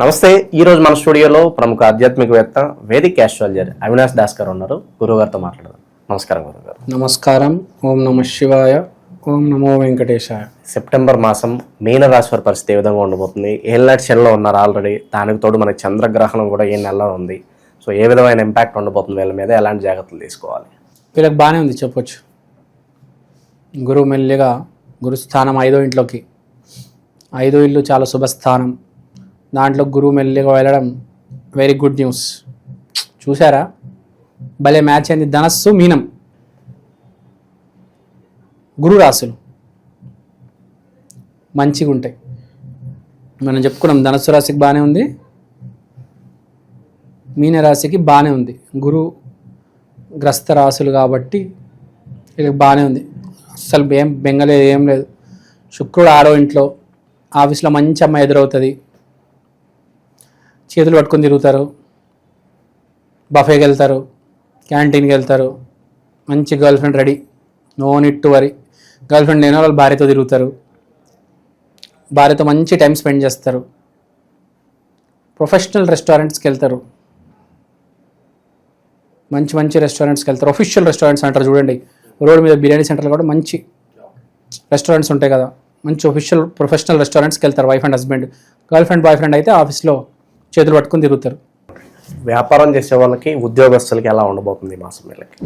నమస్తే. ఈరోజు మన స్టూడియోలో ప్రముఖ ఆధ్యాత్మికవేత్త వేదిక్ ఆస్ట్రాలజర్ అవినాష్ దాస్ గారు ఉన్నారు. గురువుగారితో మాట్లాడదాం. నమస్కారం గురుగారు. నమస్కారం. ఓం నమ శివాయ, ఓం నమో వెంకటేశాయ. సెప్టెంబర్ మాసం మీనరాశి వారి పరిస్థితి ఏ విధంగా ఉండబోతుంది? ఏళ్ళనాటి శనిలో ఉన్నారు ఆల్రెడీ, దానికి తోడు మనకి చంద్రగ్రహణం కూడా ఏ నెలలో ఉంది. సో ఏ విధమైన ఇంపాక్ట్ ఉండబోతుంది వీళ్ళ మీద, ఎలాంటి జాగ్రత్తలు తీసుకోవాలి? వీళ్ళకి బాగానే ఉంది చెప్పొచ్చు. గురువు మెల్లిగా గురుస్థానం 5వ ఇంట్లోకి, 5వ ఇల్లు చాలా శుభస్థానం, దాంట్లో గురువు మెల్లిగా వెళ్ళడం వెరీ గుడ్ న్యూస్. చూసారా, భలే మ్యాచ్ అయింది. ధనస్సు మీనం గురు రాశులు మంచిగా ఉంటాయి. మనం చెప్పుకున్నాం ధనస్సు రాశికి బాగానే ఉంది, మీనరాశికి బాగానే ఉంది. గురు గ్రస్త రాశులు కాబట్టి వీళ్ళకి బాగానే ఉంది. అస్సలు ఏం బెంగలేదు, ఏం లేదు. శుక్రుడు 6వ ఇంట్లో, ఆఫీస్లో మంచి అమ్మాయి ఎదురవుతుంది, చేతులు పట్టుకొని తిరుగుతారు, బఫేకి వెళ్తారు, క్యాంటీన్కి వెళ్తారు, మంచి girlfriend ready, no need to worry. Girlfriend లేని వాళ్ళు భార్యతో తిరుగుతారు, భార్యతో మంచి టైం స్పెండ్ చేస్తారు, ప్రొఫెషనల్ రెస్టారెంట్స్కి వెళ్తారు, మంచి మంచి రెస్టారెంట్స్కి వెళ్తారు. ఒఫిషియల్ రెస్టారెంట్స్ అంటారు చూడండి, రోడ్ మీద బిర్యానీ సెంటర్లు కూడా మంచి రెస్టారెంట్స్ ఉంటాయి కదా, మంచి ఒఫిషియల్ ప్రొఫెషనల్ రెస్టారెంట్స్కి వెళ్తారు. Wife and husband, girl friend boy friend అయితే ఆఫీస్లో చేతులు పట్టుకొని తిరుగుతారు. వ్యాపారం చేసే వాళ్ళకి, ఉద్యోగస్తులకి ఎలా ఉండబోతుంది మాసం వీళ్ళకి?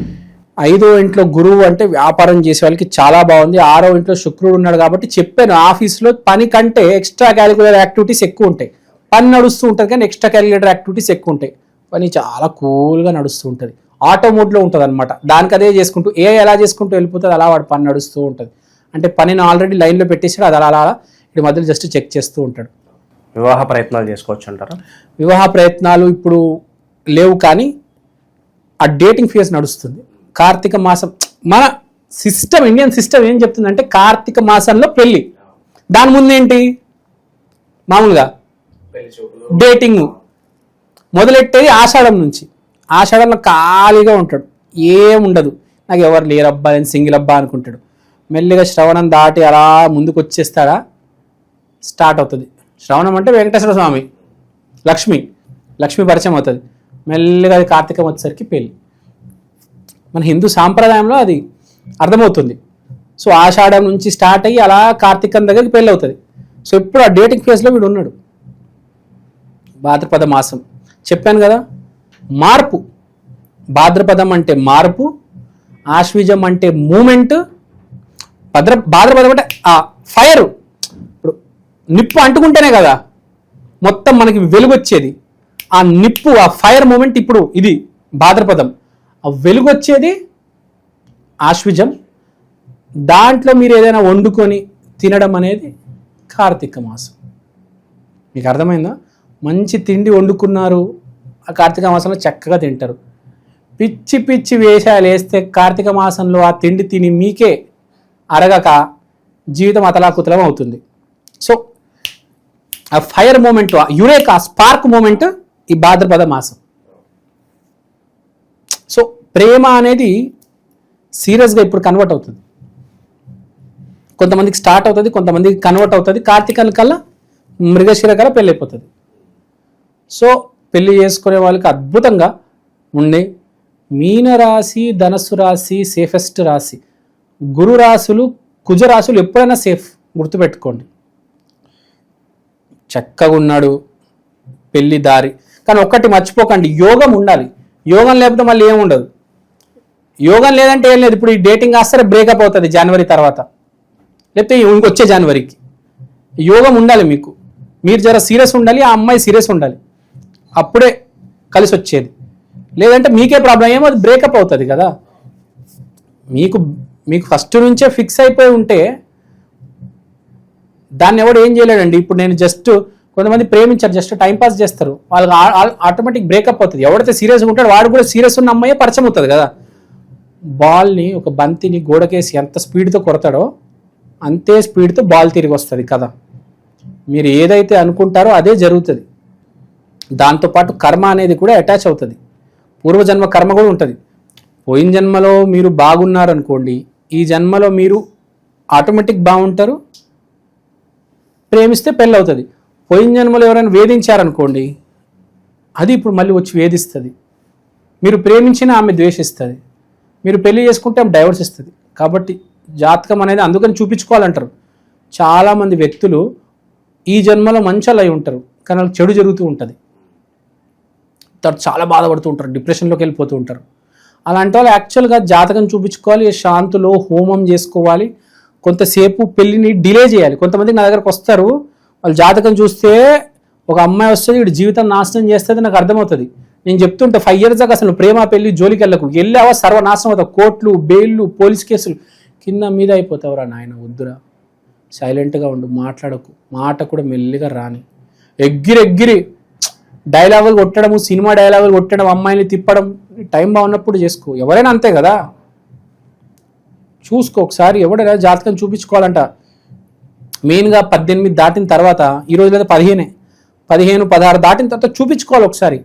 5వ ఇంట్లో గురువు అంటే వ్యాపారం చేసే వాళ్ళకి చాలా బాగుంది. 6వ ఇంట్లో శుక్రుడు ఉన్నాడు కాబట్టి చెప్పాను, ఆఫీస్లో పని కంటే ఎక్స్ట్రా క్యాలిక్యులేటర్ యాక్టివిటీస్ ఎక్కువ ఉంటాయి. పని నడుస్తూ ఉంటుంది కానీ ఎక్స్ట్రా క్యాలిక్యులేటర్ యాక్టివిటీస్ ఎక్కువ ఉంటాయి. పని చాలా కూల్గా నడుస్తూ ఉంటుంది, ఆటో మోడ్లో ఉంటుంది అనమాట. దానికి అదే చేసుకుంటూ ఎలా చేసుకుంటూ వెళ్ళిపోతుంది, అలా వాడు పని నడుస్తూ ఉంటుంది. అంటే పనిని ఆల్రెడీ లైన్లో పెట్టేసాడు, అది అలా ఇటు మధ్యలో జస్ట్ చెక్ చేస్తూ ఉంటాడు. వివాహ ప్రయత్నాలు చేసుకోవచ్చు అంటారా? వివాహ ప్రయత్నాలు ఇప్పుడు లేవు, కానీ ఆ డేటింగ్ ఫేజ్ నడుస్తుంది. కార్తీక మాసం మన సిస్టమ్, ఇండియన్ సిస్టమ్ ఏం చెప్తుందంటే కార్తీక మాసంలో పెళ్ళి, దాని ముందేంటి మామూలుగా డేటింగ్ మొదలెట్టేది ఆషాఢం నుంచి. ఆషాఢంలో ఖాళీగా ఉంటాడు, ఏముండదు, నాకు ఎవరు లేరబ్బా, నేను సింగిల్ అబ్బా అనుకుంటాడు. మెల్లిగా శ్రవణం దాటి అలా ముందుకు వచ్చేస్తాడా, స్టార్ట్ అవుతుంది. శ్రవణం అంటే వెంకటేశ్వర స్వామి, లక్ష్మి పరిచయం అవుతుంది. మెల్లిగా అది కార్తీకం వచ్చేసరికి పెళ్ళి. మన హిందూ సాంప్రదాయంలో అది అర్థమవుతుంది. సో ఆషాఢం నుంచి స్టార్ట్ అయ్యి అలా కార్తీకం దగ్గరికి పెళ్ళి అవుతుంది. సో ఇప్పుడు ఆ డేటింగ్ ఫేజ్లో వీడు ఉన్నాడు. భాద్రపద మాసం చెప్పాను కదా, మార్పు. భాద్రపదం అంటే మార్పు, ఆశ్వీజం అంటే మూమెంట్, భాద్రపదం అంటే ఆ ఫైర్. ఇప్పుడు నిప్పు అంటుకుంటేనే కదా మొత్తం మనకి వెలుగు వచ్చేది. ఆ నిప్పు, ఆ ఫైర్ మూమెంట్ ఇప్పుడు ఇది భాద్రపదం. ఆ వెలుగు వచ్చేది ఆశ్వీజం. దాంట్లో మీరు ఏదైనా వండుకొని తినడం అనేది కార్తీక మాసం. మీకు అర్థమైందా? మంచి తిండి వండుకున్నారు, ఆ కార్తీక మాసంలో చక్కగా తింటారు. పిచ్చి పిచ్చి వేషాలు వేస్తే కార్తీక మాసంలో ఆ తిండి తిని మీకే అరగక జీవితం అతలాకుతలం అవుతుంది. సో ఆ ఫైర్ మూమెంట్, ఆ యురేక్, ఆ స్పార్క్ మూమెంట్ ఈ భాద్రపద మాసం. సో ప్రేమ అనేది సీరియస్గా ఇప్పుడు కన్వర్ట్ అవుతుంది. కొంతమందికి స్టార్ట్ అవుతుంది, కొంతమందికి కన్వర్ట్ అవుతుంది. కార్తీకం కల్లా మృగశిర కల్లా పెళ్ళి అయిపోతుంది. సో పెళ్లి చేసుకునే వాళ్ళకి అద్భుతంగా ఉండే మీనరాశి, ధనస్సు రాశి సేఫెస్ట్ రాశి. గురు రాశులు, కుజరాశులు ఎప్పుడైనా సేఫ్, గుర్తుపెట్టుకోండి. చక్కగా ఉన్నాడు, పెళ్లి దారి. కానీ ఒక్కటి మర్చిపోకండి, యోగం ఉండాలి. యోగం లేకపోతే మళ్ళీ ఏముండదు. యోగం లేదంటే ఏం లేదు. ఇప్పుడు ఈ డేటింగ్ ఆస్తరే బ్రేకప్ అవుతుంది జనవరి తర్వాత, లేకపోతే ఇంకొచ్చే జనవరికి. యోగం ఉండాలి మీకు. మీరు జర సీరియస్ ఉండాలి, ఆ అమ్మాయి సీరియస్ ఉండాలి, అప్పుడే కలిసి వచ్చేది. లేదంటే మీకే ప్రాబ్లం, ఏమో అది బ్రేకప్ అవుతుంది కదా. మీకు ఫస్ట్ నుంచే ఫిక్స్ అయిపోయి ఉంటే దాన్ని ఎవడు ఏం చేయలేడండి. ఇప్పుడు నేను జస్ట్ కొంతమంది ప్రేమించారు, జస్ట్ టైంపాస్ చేస్తారు, వాళ్ళకి ఆటోమేటిక్ బ్రేకప్ అవుతుంది. ఎవడైతే సీరియస్గా ఉంటాడో వాడు కూడా సీరియస్ ఉన్న అమ్మాయే పరిచయం అవుతుంది కదా. బాల్ని, ఒక బంతిని గోడకేసి ఎంత స్పీడ్తో కొడతాడో అంతే స్పీడ్తో బాల్ తిరిగి వస్తుంది కదా. మీరు ఏదైతే అనుకుంటారో అదే జరుగుతుంది. దాంతోపాటు కర్మ అనేది కూడా అటాచ్ అవుతుంది. పూర్వజన్మ కర్మ కూడా ఉంటుంది. పోయిన జన్మలో మీరు బాగున్నారనుకోండి, ఈ జన్మలో మీరు ఆటోమేటిక్ బాగుంటారు, ప్రేమిస్తే పెళ్ళి అవుతుంది. పోయిన జన్మలో ఎవరైనా వేధించారనుకోండి, అది ఇప్పుడు మళ్ళీ వచ్చి వేధిస్తుంది. మీరు ప్రేమించిన ఆమె ద్వేషిస్తుంది, మీరు పెళ్లి చేసుకుంటే ఆమె డైవర్స్ ఇస్తుంది. కాబట్టి జాతకం అనేది అందుకని చూపించుకోవాలంటారు. చాలామంది వ్యక్తులు ఈ జన్మలో మంచోళ్ళు అయి ఉంటారు, కానీ వాళ్ళకి చెడు జరుగుతూ ఉంటుంది, తర్వాత చాలా బాధపడుతూ ఉంటారు, డిప్రెషన్లోకి వెళ్ళిపోతూ ఉంటారు. అలాంటి వాళ్ళు యాక్చువల్గా జాతకం చూపించుకోవాలి, శాంతిలో హోమం చేసుకోవాలి, కొంతసేపు పెళ్ళిని డిలే చేయాలి. కొంతమంది నా దగ్గరకు వస్తారు, వాళ్ళు జాతకం చూస్తే ఒక అమ్మాయి వస్తుంది, వీడి జీవితం నాశనం చేస్తుంది నాకు అర్థమవుతుంది. నేను చెప్తుంటే 5 years దాకా అసలు ప్రేమ పెళ్లి జోలికి వెళ్ళావా సర్వనాశనం అవుతావు, కోర్టులు, బెయిల్లు, పోలీస్ కేసులు, కింద మీద అయిపోతావురా నాయన. వద్దురా, సైలెంట్గా ఉండు, మాట్లాడకు, మాట కూడా మెల్లిగా రాని. ఎగ్గిరి డైలాగులు కొట్టడము, సినిమా డైలాగులు కొట్టడం, అమ్మాయిని తిప్పడం, టైం బాగున్నప్పుడు చేసుకో. ఎవరైనా అంతే కదా, చూసుకో ఒకసారి. ఎవడైనా జాతకం చూపించుకోవాలంట మెయిన్గా 18 దాటిన తర్వాత, ఈరోజు లేదా 15, 16 దాటిన తర్వాత చూపించుకోవాలి ఒకసారి.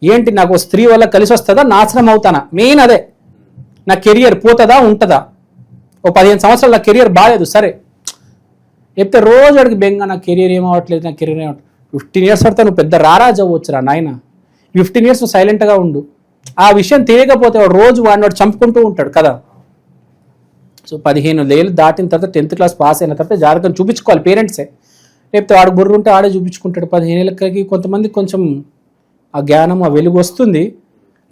ఏంటి, నాకు స్త్రీ వల్ల కలిసి వస్తుందా, నాశనం అవుతానా, మెయిన్ అదే. నా కెరియర్ పోతుందా ఉంటుందా, ఓ 15 సంవత్సరాలు నా కెరియర్ బాగాలేదు సరే చెప్తే రోజు అడిగి బెంగ, నా కెరియర్ ఏమవట్లేదు, నా కెరియర్ ఏమవట్లేదు. 15 years పడితే నువ్వు పెద్ద రారాజు అవ్వచ్చురా నాయన. 15 years నువ్వు సైలెంట్గా ఉండు. ఆ విషయం తెలియకపోతే వాడు రోజు వాడిని చంపుకుంటూ ఉంటాడు కదా. సో 15 ఏళ్ళు దాటిన తర్వాత 10th class పాస్ అయిన తర్వాత జాతకం చూపించుకోవాలి పేరెంట్సే. లేకపోతే వాడు బుర్ర ఉంటే ఆడే చూపించుకుంటాడు. 15 ఏళ్ళకి కొంతమంది కొంచెం ఆ జ్ఞానం, ఆ వెలుగు వస్తుంది.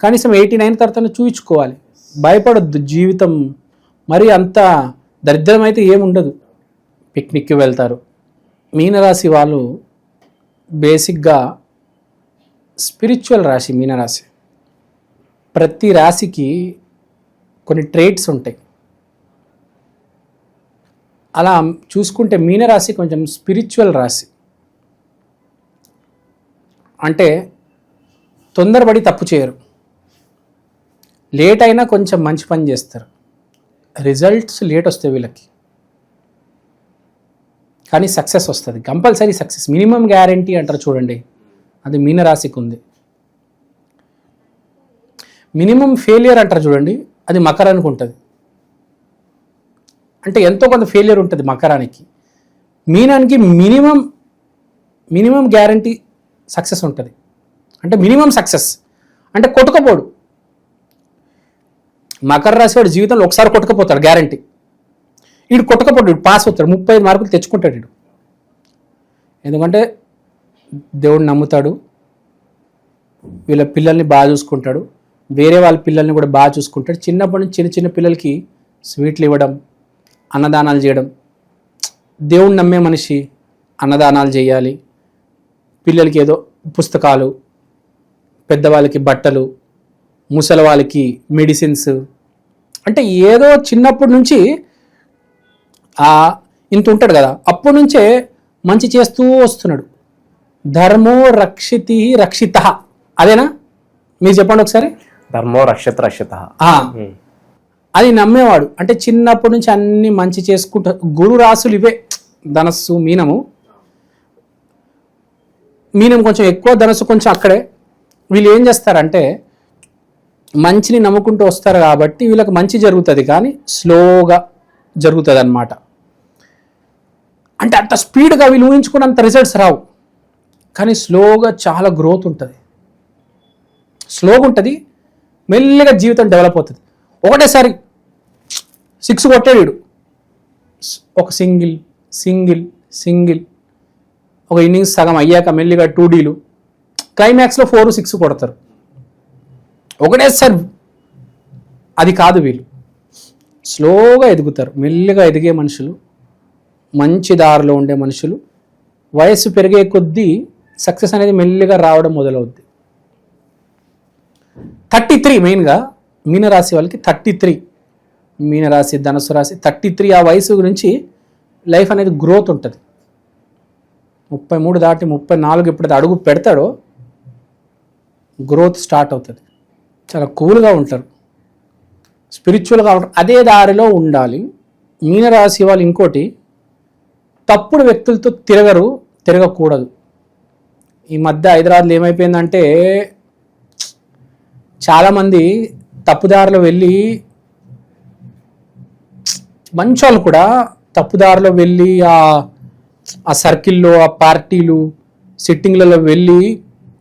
కనీసం 89 తర్వాత చూపించుకోవాలి. భయపడొద్దు, జీవితం మరి అంత దరిద్రం అయితే ఏముండదు. పిక్నిక్కి వెళ్తారు. మీనరాశి వాళ్ళు బేసిక్గా స్పిరిచువల్ రాశి మీనరాశి. ప్రతి రాశికి కొన్ని ట్రేట్స్ ఉంటాయి. అలా చూసుకుంటే మీనరాశి కొంచెం స్పిరిచువల్ రాశి. అంటే తొందరపడి తప్పు చేయరు, లేట్ అయినా కొంచెం మంచి పని చేస్తారు. రిజల్ట్స్ లేట్ వస్తాయి వీళ్ళకి, కానీ సక్సెస్ వస్తుంది, కంపల్సరీ సక్సెస్, మినిమం గ్యారంటీ అంటారు చూడండి, అది మీనరాశికి ఉంది. మినిమం ఫెయిలియర్ అంటారు చూడండి, అది మకరానికి ఉంటుంది. అంటే ఎంతో కొంత ఫెయిలియర్ ఉంటుంది మకరానికి. మీనానికి మినిమం గ్యారంటీ సక్సెస్ ఉంటుంది. అంటే మినిమం సక్సెస్ అంటే కొట్టుకపోడు. మకర రాశి వాడు జీవితంలో ఒకసారి కొట్టుకపోతాడు గ్యారంటీ. వీడు కొట్టుకపోడు, వీడు పాస్ అవుతాడు, 35 మార్కులు తెచ్చుకుంటాడు వీడు. ఎందుకంటే దేవుడిని నమ్ముతాడు, వీళ్ళ పిల్లల్ని బాగా చూసుకుంటాడు, వేరే వాళ్ళ పిల్లల్ని కూడా బాగా చూసుకుంటాడు. చిన్నప్పటి నుంచి చిన్న చిన్న పిల్లలకి స్వీట్లు ఇవ్వడం, అన్నదానాలు చేయడం. దేవుణ్ణి నమ్మే మనిషి అన్నదానాలు చేయాలి, పిల్లలకి ఏదో పుస్తకాలు, పెద్దవాళ్ళకి బట్టలు, ముసలి వాళ్ళకి మెడిసిన్స్, అంటే ఏదో చిన్నప్పటి నుంచి ఇంత ఉంటాడు కదా, అప్పటి నుంచే మంచి చేస్తూ వస్తున్నాడు. ధర్మో రక్షితి రక్షిత, అదేనా? మీరు చెప్పండి ఒకసారి. ధర్మో రక్షిత. అది నమ్మేవాడు. అంటే చిన్నప్పటి నుంచి అన్ని మంచి చేసుకుంటా. గురు రాసులు ఇవే, ధనస్సు, మీనం కొంచెం ఎక్కువ, ధనస్సు కొంచెం అక్కడే. వీళ్ళు ఏం చేస్తారంటే మంచిని నమ్ముకుంటూ వస్తారు కాబట్టి వీళ్ళకి మంచి జరుగుతుంది, కానీ స్లోగా జరుగుతుంది అన్నమాట. అంటే అంత స్పీడ్గా వీళ్ళు ఊహించుకున్నంత రిజల్ట్స్ రావు, కానీ స్లోగా చాలా గ్రోత్ ఉంటుంది. స్లోగా ఉంటుంది, మెల్లిగా జీవితం డెవలప్ అవుతుంది. ఒకటేసారి 6 కొట్టాడు వీడు, ఒక సింగిల్ ఒక ఇన్నింగ్స్ సగం అయ్యాక మెల్లిగా 2Dలు, క్లైమాక్స్లో 4, 6 కొడతారు ఒకటేసారి. అది కాదు, వీళ్ళు స్లోగా ఎదుగుతారు. మెల్లిగా ఎదిగే మనుషులు, మంచి దారిలో ఉండే మనుషులు, వయస్సు పెరిగే కొద్దీ సక్సెస్ అనేది మెల్లిగా రావడం మొదలవుద్ది. 33 మెయిన్గా మీనరాశి వాళ్ళకి 33, మీనరాశి, ధనుసు రాశి 33 ఆ వయసు గురించి లైఫ్ అనేది గ్రోత్ ఉంటుంది. 33 దాటి 34 ఎప్పుడైతే అడుగు పెడతాడో గ్రోత్ స్టార్ట్ అవుతుంది. చాలా కూల్గా ఉంటారు, స్పిరిచువల్గా ఉంటారు, అదే దారిలో ఉండాలి. మీనరాశి వాళ్ళు ఇంకోటి, తప్పుడు వ్యక్తులతో తిరగకూడదు. ఈ మధ్య హైదరాబాద్లో ఏమైపోయిందంటే చాలామంది తప్పుదారిలో వెళ్ళి, మంచోళ్ళు కూడా తప్పుదారిలో వెళ్ళి ఆ సర్కిల్లో ఆ పార్టీలు సిట్టింగ్లలో వెళ్ళి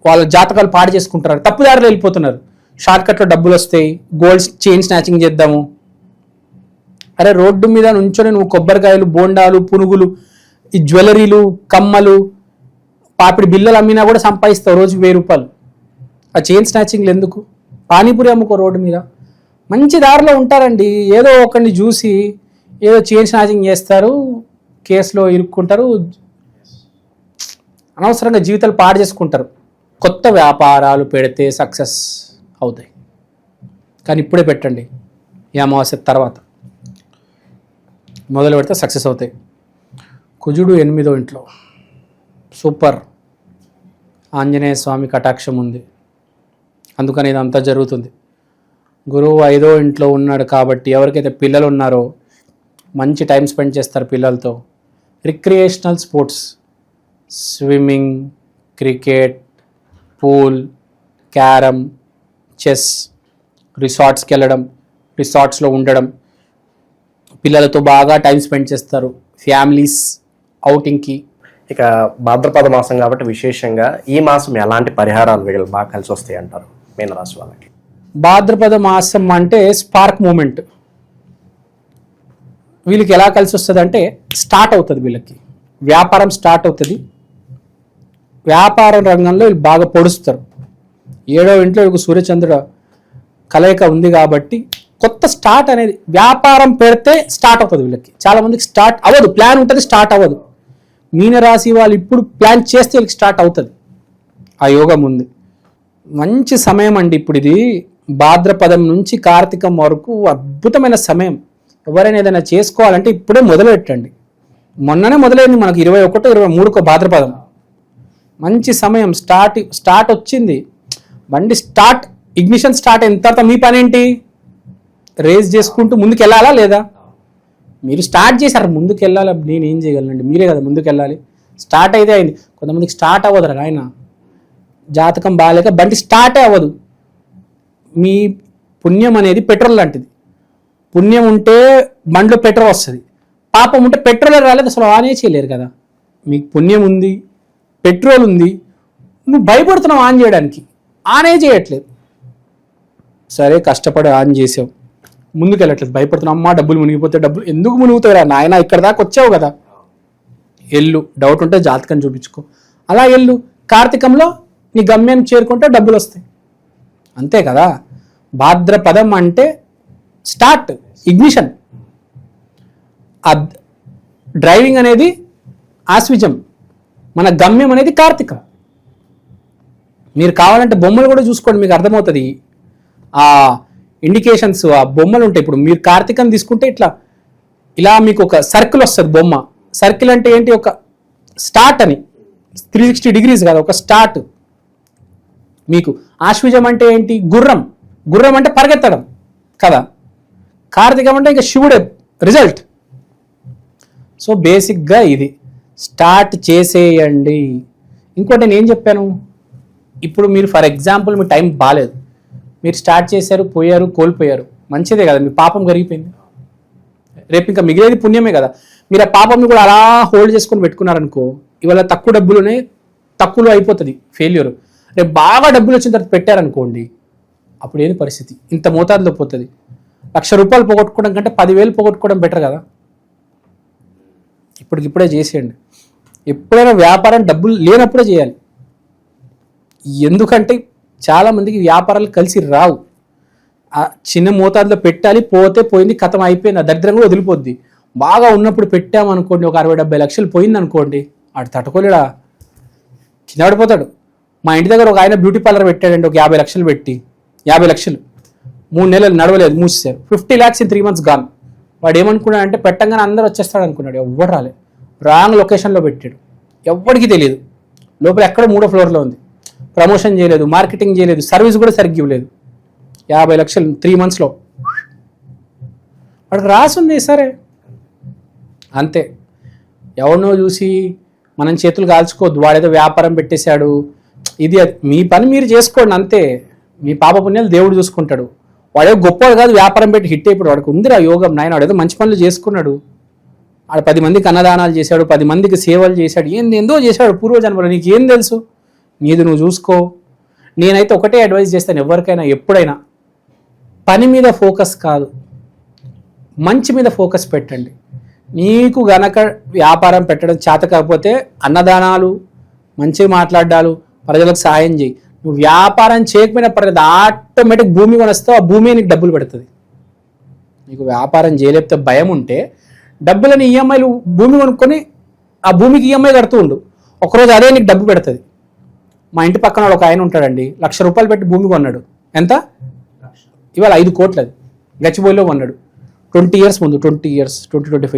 వాళ్ళ జాతకాలు పాడు చేసుకుంటున్నారు, తప్పుదారిలో వెళ్ళిపోతున్నారు. షార్ట్కట్లో డబ్బులు వస్తాయి, గోల్డ్ చైన్ స్నాచింగ్ చేద్దాము. అరే రోడ్డు మీద నుంచొని నువ్వు కొబ్బరికాయలు, బోండాలు, పునుగులు, ఈ జ్యువెలరీలు, కమ్మలు, పాపిడి బిల్లలు అమ్మినా కూడా సంపాదిస్తావు రోజు 1000 రూపాయలు. ఆ చైన్ స్నాచింగ్లు ఎందుకు? పానీపూరి అమ్ముకో రోడ్డు మీద. మంచి దారిలో ఉంటారండి. ఏదో ఒకరిని చూసి ఏదో చైన్ స్నాచింగ్ చేస్తారు, కేసులో ఇరుక్కుంటారు, అనవసరంగా జీవితాలు పాడు చేసుకుంటారు. కొత్త వ్యాపారాలు పెడితే సక్సెస్ అవుతాయి, కానీ ఇప్పుడే పెట్టండి. ఈ అమావాస్య తర్వాత మొదలు పెడితే సక్సెస్ అవుతాయి. కుజుడు 8వ ఇంట్లో, సూపర్. ఆంజనేయ స్వామి కటాక్షం ఉంది, అందుకని ఇదంతా జరుగుతుంది. గురువు 5వ ఇంట్లో ఉన్నాడు కాబట్టి ఎవరికైతే పిల్లలు ఉన్నారో మంచి టైం స్పెండ్ చేస్తారు పిల్లలతో. Recreational sports, swimming, cricket, pool, carrom, chess, రిసార్ట్స్కి వెళ్ళడం, రిసార్ట్స్లో ఉండడం, పిల్లలతో బాగా టైం స్పెండ్ చేస్తారు. ఫ్యామిలీస్ అవుటింగ్కి. ఇక భాద్రపద మాసం కాబట్టి విశేషంగా ఈ మాసం ఎలాంటి పరిహారాలు వీళ్ళు బాగా కలిసి వస్తాయి అంటారు మీనరాశి వాళ్ళకి? భాద్రపద మాసం అంటే స్పార్క్ మూమెంట్. వీళ్ళకి ఎలా కలిసి వస్తుంది అంటే స్టార్ట్ అవుతుంది, వీళ్ళకి వ్యాపారం స్టార్ట్ అవుతుంది. వ్యాపారం రంగంలో వీళ్ళు బాగా పొడుస్తారు. 7వ ఇంట్లో వీళ్ళకి సూర్యచంద్రుడు కలయిక ఉంది కాబట్టి కొత్త స్టార్ట్ అనేది, వ్యాపారం పెడితే స్టార్ట్ అవుతుంది వీళ్ళకి. చాలా మందికి స్టార్ట్ అవ్వదు, ప్లాన్ ఉంటుంది, స్టార్ట్ అవ్వదు. మీనరాశి వాళ్ళు ఇప్పుడు ప్లాన్ చేస్తే వీళ్ళకి స్టార్ట్ అవుతుంది. ఆ యోగం ఉంది. మంచి సమయం అండి ఇప్పుడు ఇది. భాద్రపదం నుంచి కార్తీకం వరకు అద్భుతమైన సమయం. ఎవరైనా ఏదైనా చేసుకోవాలంటే ఇప్పుడే మొదలు పెట్టండి. మొన్ననే మొదలైంది మనకు 21, 23 భాద్రపదం. మంచి సమయం. స్టార్ట్ వచ్చింది, బండి స్టార్ట్, ఇగ్నిషన్ స్టార్ట్ అయిన తర్వాత మీ పని ఏంటి? రేస్ చేసుకుంటూ ముందుకు వెళ్ళాలా లేదా? మీరు స్టార్ట్ చేశారు, ముందుకు వెళ్ళాలా? నేను ఏం చేయగలనండి, మీరే కదా ముందుకు వెళ్ళాలి. స్టార్ట్ అయితే అయింది. కొంతమందికి స్టార్ట్ అవ్వదురా ఆయన, జాతకం బాగాలేక బండి స్టార్టే అవ్వదు. మీ పుణ్యం అనేది పెట్రోల్ లాంటిది. పుణ్యం ఉంటే బండిలో పెట్రోల్ వస్తుంది, పాపం ఉంటే పెట్రోల్ రాలేదు, అసలు ఆనే చేయలేరు కదా. మీకు పుణ్యం ఉంది, పెట్రోల్ ఉంది, నువ్వు భయపడుతున్నావు ఆన్ చేయడానికి, ఆనే చేయట్లేదు. సరే కష్టపడి ఆన్ చేసావు, ముందుకు వెళ్ళట్లేదు, భయపడుతున్నావు. అమ్మా డబ్బులు మునిగిపోతే, డబ్బులు ఎందుకు మునుగుతావురా నాయన, ఇక్కడ దాకా వచ్చావు కదా, ఎల్లు. డౌట్ ఉంటే జాతకం చూపించుకో, అలా ఎల్లు. కార్తీకంలో నీ గమ్యాన్ని చేరుకుంటే డబ్బులు వస్తాయి, అంతే కదా. భాద్రపదం అంటే స్టార్ట్, ఇగ్నిషన్. డ్రైవింగ్ అనేది ఆశ్విజం, మన గమ్యం అనేది కార్తీకం. మీరు కావాలంటే బొమ్మలు కూడా చూసుకోండి, మీకు అర్థమవుతుంది. ఆ ఇండికేషన్స్, ఆ బొమ్మలు ఉంటాయి. ఇప్పుడు మీరు కార్తీకం తీసుకుంటే ఇలా మీకు ఒక సర్కిల్ వస్తుంది బొమ్మ. సర్కిల్ అంటే ఏంటి? ఒక స్టార్ట్ అని, 360 degrees కదా, ఒక స్టార్ట్. మీకు ఆశ్విజం అంటే ఏంటి? గుర్రం. గుర్రం అంటే పరిగెత్తడం కదా. కార్తీకం అంటే ఇంకా శివుడే రిజల్ట్. సో బేసిక్గా ఇది స్టార్ట్ చేసేయండి. ఇంకోటి నేను ఏం చెప్పాను, ఇప్పుడు మీరు ఫర్ ఎగ్జాంపుల్ మీ టైం బాగాలేదు, మీరు స్టార్ట్ చేశారు, పోయారు, కోల్పోయారు, మంచిదే కదా, మీ పాపం కరిగిపోయింది. రేపు ఇంకా మిగిలేది పుణ్యమే కదా. మీరు ఆ పాపంని కూడా అలా హోల్డ్ చేసుకొని పెట్టుకున్నారనుకో, ఇవాళ తక్కువ డబ్బులునే తక్కువలో అయిపోతుంది ఫెయిల్యూర్. రేపు బాగా డబ్బులు వచ్చిన తర్వాత పెట్టారనుకోండి, అప్పుడు ఏంది పరిస్థితి? ఇంత మోతాదులో పోతుంది. 1,00,000 రూపాయలు పోగొట్టుకోవడం కంటే 10,000 పోగొట్టుకోవడం బెటర్ కదా. ఇప్పటికిప్పుడే చేసేయండి. ఎప్పుడైనా వ్యాపారం డబ్బులు లేనప్పుడే చేయాలి. ఎందుకంటే చాలామందికి వ్యాపారాలు కలిసి రావు. చిన్న మోతాదులో పెట్టాలి, పోతే పోయింది, కథం అయిపోయింది, దరిద్రం కూడా వదిలిపోద్ది. బాగా ఉన్నప్పుడు పెట్టామనుకోండి, ఒక 60-70 లక్షలు పోయింది అనుకోండి, ఆడు తట్టుకోలేడా, కింద పడిపోతాడు. మా ఇంటి దగ్గర ఒక ఆయన బ్యూటీ పార్లర్ పెట్టాడండి, ఒక 50 లక్షలు పెట్టి. 50 లక్షలు 3 నెలలు నడవలేదు, మూసేశారు. 50 lakhs in 3 months గాన్. వాడు ఏమనుకున్నాడు అంటే పెట్టంగానే అందరూ వచ్చేస్తాడు అనుకున్నాడు. ఎవ్వడు రాలే, రాంగ్ లొకేషన్లో పెట్టాడు, ఎవ్వడికి తెలియదు. లోపల ఎక్కడో 3వ ఫ్లోర్లో ఉంది. ప్రమోషన్ చేయలేదు, మార్కెటింగ్ చేయలేదు, సర్వీస్ కూడా సరిగ్గా ఇవ్వలేదు. 50 లక్షలు 3 monthsలో. వాడికి రాసుంది, సరే అంతే. ఎవరినో చూసి మనం చేతులు కాల్చుకోవద్దు. వాడేదో వ్యాపారం పెట్టేశాడు, ఇది మీ పని మీరు చేసుకోండి అంతే. మీ పాప పుణ్యాలు దేవుడు చూసుకుంటాడు. వాడేదో గొప్పవాడు కాదు, వ్యాపారం పెట్టి హిట్ అయిపోయాడు. వాడికి ఉందిరా యోగం నాయన, వాడేదో మంచి పనులు చేసుకున్నాడు, ఆడ 10 మందికి అన్నదానాలు చేశాడు, 10 మందికి సేవలు చేశాడు, ఏందో చేశాడు పూర్వజన్మలో. నీకు ఏం తెలుసు? నీది నువ్వు చూసుకో. నేనైతే ఒకటే అడ్వైస్ చేస్తాను ఎవరికైనా, ఎప్పుడైనా పని మీద ఫోకస్ కాదు, మంచి మీద ఫోకస్ పెట్టండి. నీకు గనక వ్యాపారం పెట్టడం చేత కాకపోతే అన్నదానాలు, మంచిగా మాట్లాడాలు, ప్రజలకు సాయం చేయి. నువ్వు వ్యాపారం చేయకపోయినా పర్లేదు, ఆటోమేటిక్ భూమి కొనొస్తావు, ఆ భూమి నీకు డబ్బులు పెడుతుంది. నీకు వ్యాపారం చేయలేకపోతే భయం ఉంటే డబ్బులని ఈఎంఐలు భూమి కొనుక్కొని ఆ భూమికి ఈఎంఐ కడుతూ ఉండు, ఒకరోజు అదే నీకు డబ్బు పెడుతుంది. మా ఇంటి పక్కన ఒక ఆయన ఉంటాడండి, ₹1,00,000 పెట్టి భూమి కొన్నాడు. ఎంత? ఇవాళ 5 కోట్లు. అది గచ్చిబౌలిలో కొన్నాడు 20 ఇయర్స్ ముందు, 25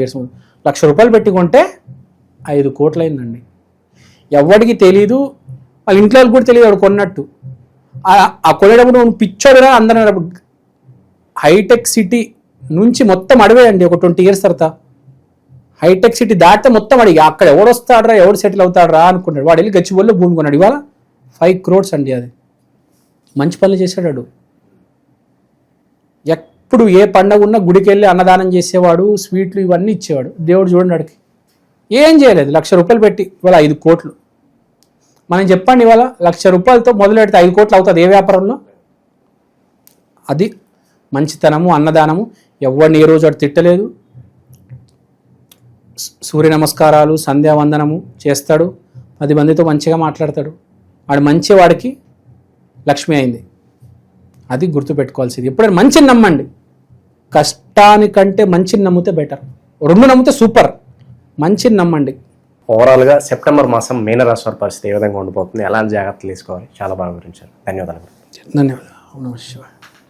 ఇయర్స్ ముందు. ₹1,00,000 పెట్టి కొంటే 5 కోట్లు అయిందండి. ఎవరికి తెలీదు, వాళ్ళ ఇంట్లో వాళ్ళకి కూడా తెలియదు వాడు కొన్నట్టు. ఆ కొనేటప్పుడు నువ్వు పిచ్చోడురా అందరూ. హైటెక్ సిటీ నుంచి మొత్తం అడవే అండి. ఒక 20 ఇయర్స్ తర్వాత హైటెక్ సిటీ దాటితే మొత్తం అడిగి అక్కడ ఎవడొస్తాడరా, ఎవడు సెటిల్ అవుతాడరా అనుకున్నాడు. వాడు వెళ్ళి గచ్చిబౌలిలో భూమి కొన్నాడు. ఇవాళ 5 crores అండి. అది మంచి పనులు చేశాడు. ఎప్పుడు ఏ పండగ ఉన్నా గుడికి వెళ్ళి అన్నదానం చేసేవాడు, స్వీట్లు ఇవన్నీ ఇచ్చేవాడు. దేవుడు చూడండి వాడికి ఏం చేయలేదు. ₹1,00,000 పెట్టి ఇవాళ 5 కోట్లు. మనం చెప్పండి, ఇవాళ ₹1,00,000 మొదలు పెడితే 5 కోట్లు అవుతుంది ఏ వ్యాపారంలో? అది మంచితనము, అన్నదానము. ఎవరిని ఏ రోజు వాడు తిట్టలేదు. సూర్య నమస్కారాలు, సంధ్యావందనము చేస్తాడు, 10 మందితో మంచిగా మాట్లాడతాడు. వాడు మంచి వాడికి లక్ష్మి అయింది. అది గుర్తుపెట్టుకోవాల్సింది. ఎప్పుడైనా మంచిని నమ్మండి. కష్టానికంటే మంచిని నమ్మితే బెటర్. 2 నమ్మితే సూపర్. మంచిని నమ్మండి. ఓవరాల్గా సెప్టెంబర్ మాసం మీనరాశి వారి పరిస్థితి ఏ విధంగా ఉండిపోతుంది, ఎలాంటి జాగ్రత్తలు తీసుకోవాలి, చాలా బాగా వివరించారు. ధన్యవాదాలు. ధన్యవాదాలు. అవును శివ.